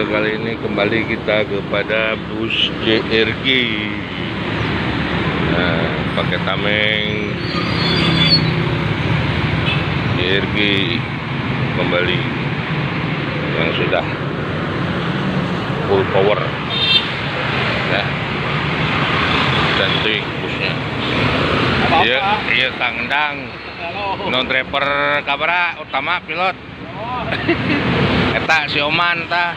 kali ini kembali kita kepada bus JRG. Nah, pakai tameng JRG kembali yang sudah full power ya, cantik busnya. Iya Kang Endang, non driver kabara utama pilot. Eta si Oman tah.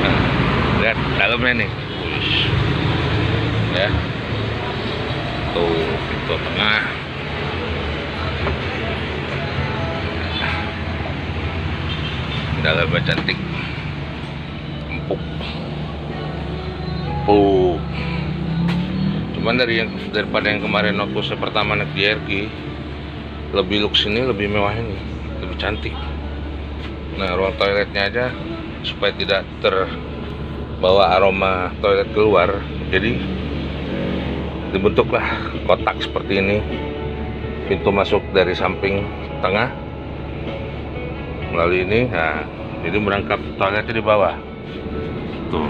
Nah, lihat dalamnya nih. Wush. Ya. Tuh, pintu tengah. Dalamnya cantik. Empuk. Empuk. Cuman daripada yang kemarin waktu saya pertama naik JRG, lebih lux ini, lebih mewah ini, lebih cantik. Nah, ruang toiletnya aja supaya tidak terbawa aroma toilet keluar, jadi dibentuklah kotak seperti ini. Pintu masuk dari samping tengah melalui ini. Nah, jadi merangkap toiletnya di bawah tuh.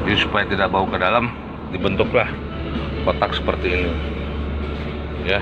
Jadi supaya tidak bau ke dalam, dibentuklah kotak seperti ini ya.